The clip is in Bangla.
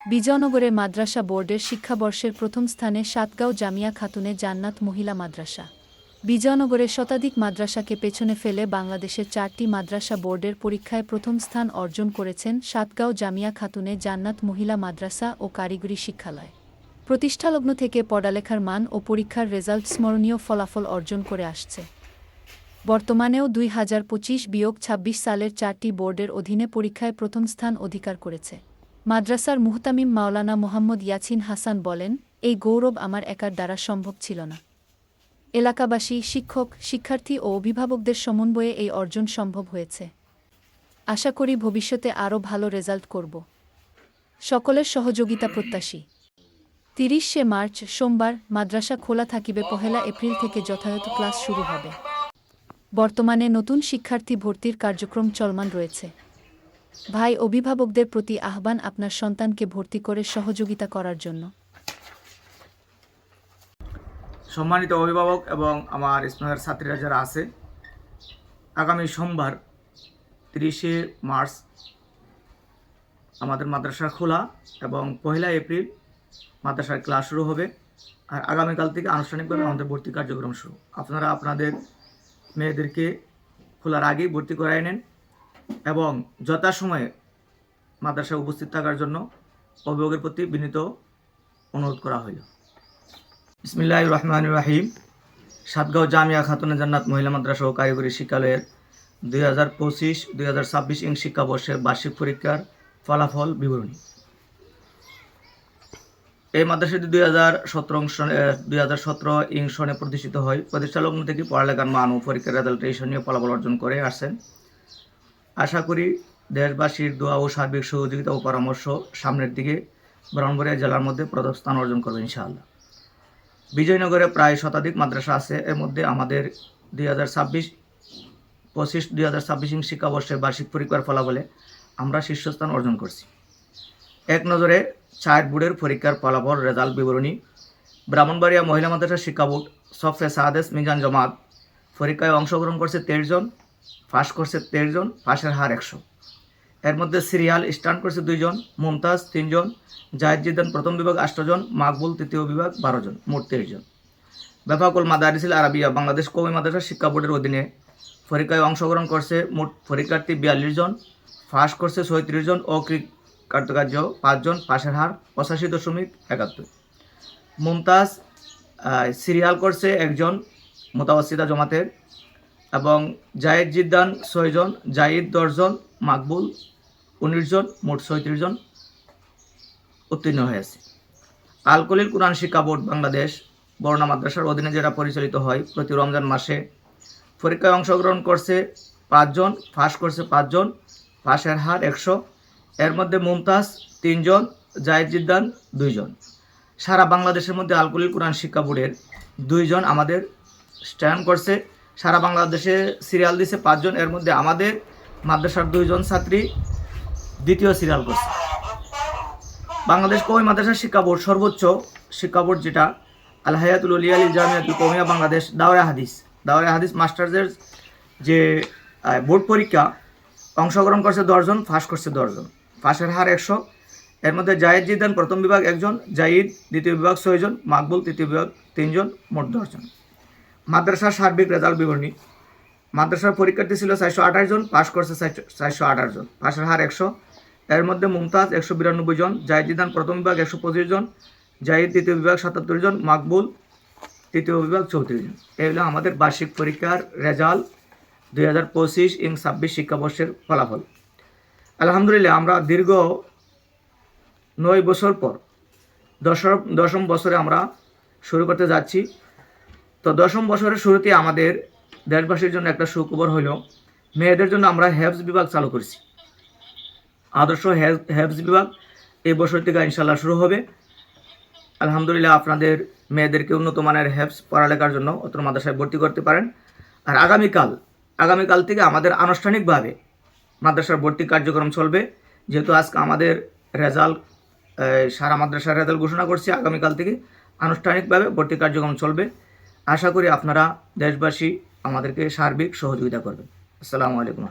বিজয়নগরে মাদ্রাসা বোর্ডের শিক্ষাবর্ষের প্রথম স্থানে সাতগাঁও জামিয়া খাতুনে জান্নাত মহিলা মাদ্রাসা। বিজয়নগরে শতাধিক মাদ্রাসাকে পেছনে ফেলে বাংলাদেশের 4টি মাদ্রাসা বোর্ডের পরীক্ষায় প্রথম স্থান অর্জন করেছেন সাতগাঁও জামিয়া খাতুনে জান্নাত মহিলা মাদ্রাসা ও কারিগরি শিক্ষালয়। প্রতিষ্ঠালগ্ন থেকে পড়ালেখার মান ও পরীক্ষার রেজাল্ট স্মরণীয় ফলাফল অর্জন করে আসছে। বর্তমানেও 2025-26 সালের 4টি বোর্ডের অধীনে পরীক্ষায় প্রথম স্থান অধিকার করেছে। মাদ্রাসার মুহতামিম মাওলানা মোহাম্মদ ইয়াছিন হাসান বলেন, এই গৌরব আমার একার দ্বারা সম্ভব ছিল না। এলাকাবাসী, শিক্ষক, শিক্ষার্থী ও অভিভাবকদের সমন্বয়ে এই অর্জন সম্ভব হয়েছে। আশা করি ভবিষ্যতে আরও ভালো রেজাল্ট করব। সকলের সহযোগিতা প্রত্যাশী। 30শে মার্চ সোমবার মাদ্রাসা খোলা থাকিবে, 1 এপ্রিল থেকে যথাযথ ক্লাস শুরু হবে। বর্তমানে নতুন শিক্ষার্থী ভর্তির কার্যক্রম চলমান রয়েছে। ভাই অভিভাবকদের প্রতি আহ্বান আপনার সন্তানকে ভর্তি করে সহযোগিতা করার জন্য। সম্মানিত অভিভাবক এবং আমার স্নেহের ছাত্রীরা যারা আছে, আগামী সোমবার 30শে মার্চ আমাদের মাদ্রাসা খোলা এবং 1 এপ্রিল মাদ্রাসার ক্লাস শুরু হবে। আর আগামীকাল থেকে আনুষ্ঠানিকভাবে আমাদের ভর্তি কার্যক্রম শুরু। আপনারা আপনাদের মেয়েদেরকে খোলার আগেই ভর্তি করাই নেন এবং যথাসময়ে মাদ্রাসায় উপস্থিত থাকার জন্য অভিভাবকের প্রতি বিনীত অনুরোধ করা হইল। বিসমিল্লাহির রহমানির রহিম। সাতগাঁও জামিয়া খাতুনে জান্নাত মহিলা মাদ্রাসা ও কারিগরি শিক্ষালয়ের 2025-2026 শিক্ষাবর্ষের বার্ষিক পরীক্ষার ফলাফল বিবরণী। এই মাদ্রাসাটি 2017 সনে প্রতিষ্ঠিত হয়। প্রতিষ্ঠালগ্ন থেকে পড়ালেখার মান ও পরীক্ষার রেজাল্ট নিয়ে ফলাফল অর্জন করে আসছেন। আশা করি দেশবাসীর দোয়া ও সার্বিক সহযোগিতা ও পরামর্শ সামনের দিকে ব্রাহ্মণবাড়িয়া জেলার মধ্যে প্রথম স্থান অর্জন করবে ইনশাআল্লাহ। বিজয়নগরে প্রায় শতাধিক মাদ্রাসা আছে। এর মধ্যে আমাদের 2025-2026 শিক্ষাবর্ষের বার্ষিক পরীক্ষার ফলাফলে আমরা শীর্ষস্থান অর্জন করছি। এক নজরে 4 বোর্ডের পরীক্ষার ফলাফল রেজাল্ট বিবরণী। ব্রাহ্মণবাড়িয়া মহিলা মাদ্রাসা শিক্ষা বোর্ড সফে সাহাদেস মিজান জামাত পরীক্ষায় অংশগ্রহণ করছে 13 জন, পাশ করছে 13 জন, পাশের হার 100। এর মধ্যে সিরিয়াল স্ট্যান্ড করছে 2 জন, মুমতাজ 3 জন, জায়েদ জিদান প্রথম বিভাগ 8 জন, মাকবুল তৃতীয় বিভাগ 12 জন, মোট 13 জন। বেফাকুল মাদারিসিল আরাবিয়া বাংলাদেশ কওমি মাদ্রাসা শিক্ষা বোর্ডের অধীনে পরীক্ষায় অংশগ্রহণ করছে মোট পরীক্ষার্থী 42 জন, পাশ করছে 36 জন, অকৃতকার্য 5 জন, পাশের হার 85.71। মুমতাজ সিরিয়াল করছে 1 জন মুতাওয়াসিতা জমাতের এবং জায়েদ জিদান 6 জন, জাহিদ 10 জন, মাকবুল 19 জন, মোট 36 জন উত্তীর্ণ হয়েছে। আল খলিল কুরআন শিক্ষা বোর্ড বাংলাদেশ বর্ণা মাদ্রাসার অধীনে যেটা পরিচালিত হয়, প্রতি রমজান মাসে পরীক্ষায় অংশগ্রহণ করছে 5 জন, পাশ করছে 5 জন, পাশের হার 100। এর মধ্যে মুমতাজ 3 জন, জায়েদ জিদান 2 জন। সারা বাংলাদেশের মধ্যে আল খলিল কুরআন শিক্ষা বোর্ডের 2 জন আমাদের স্ট্যান্ড করছে। সারা বাংলাদেশে সিরিয়াল দিছে 5 জন। এর মধ্যে আমাদের মাদ্রাসার 2 জন ছাত্রী দ্বিতীয় সিরিয়াল করছে। বাংলাদেশ কওমি মাদ্রাসা শিক্ষা বোর্ড সর্বোচ্চ শিক্ষা বোর্ড যেটা আল হায়াতুল উলিয়া লিল জামিয়াতুল কওমিয়া বাংলাদেশ দাওরা হাদিস মাস্টার্সের যে বোর্ড পরীক্ষা অংশগ্রহণ করছে 10 জন, পাশ করছে 10 জন, পাশের হার 100। এর মধ্যে জায়েদ জিদান প্রথম বিভাগ 1 জন, জাহিদ দ্বিতীয় বিভাগ 6 জন, মাকবুল তৃতীয় বিভাগ 3 জন, মোট 10 জন। মাদ্রাসার সার্বিক রেজাল্ট বিবরণী। মাদ্রাসার পরীক্ষার্থী ছিল 428 জন, পাশ করছে 428 জন, পাশের হার 100। এর মধ্যে মুমতাজ 192 জন, জায়েদ জিদান প্রথম বিভাগ 125 জন, জাহিদ দ্বিতীয় বিভাগ 77 জন, মাকবুল তৃতীয় বিভাগ 34 জন। এই হলো আমাদের বার্ষিক পরীক্ষার রেজাল্ট 2025-26 শিক্ষাবর্ষের ফলাফল। আলহামদুলিল্লাহ, আমরা দীর্ঘ 9 বছর পর দশম বছরে আমরা শুরু করতে যাচ্ছি। তো 10ম বছরের শুরুতে আমাদের দেশবাসীর জন্য একটা সুখবর হলো, মেয়েদের জন্য আমরা হেফজ বিভাগ চালু করছি। আদর্শ হেফজ বিভাগ এই বছর থেকে ইনশাল্লাহ শুরু হবে। আলহামদুলিল্লাহ, আপনাদের মেয়েদেরকে উন্নত মানের হেফজ পড়ালেখার জন্য অত্র মাদ্রাসায় ভর্তি করতে পারেন। আর আগামীকাল থেকে আমাদের আনুষ্ঠানিকভাবে মাদ্রাসার ভর্তি কার্যক্রম চলবে। যেহেতু আজকে আমাদের রেজাল্ট সারা মাদ্রাসার রেজাল্ট ঘোষণা করছি, আগামীকাল থেকে আনুষ্ঠানিকভাবে ভর্তি কার্যক্রম চলবে। আশা করি আপনারা দেশবাসী আমাদেরকে সার্বিক সহযোগিতা করবেন। আসসালামু আলাইকুম।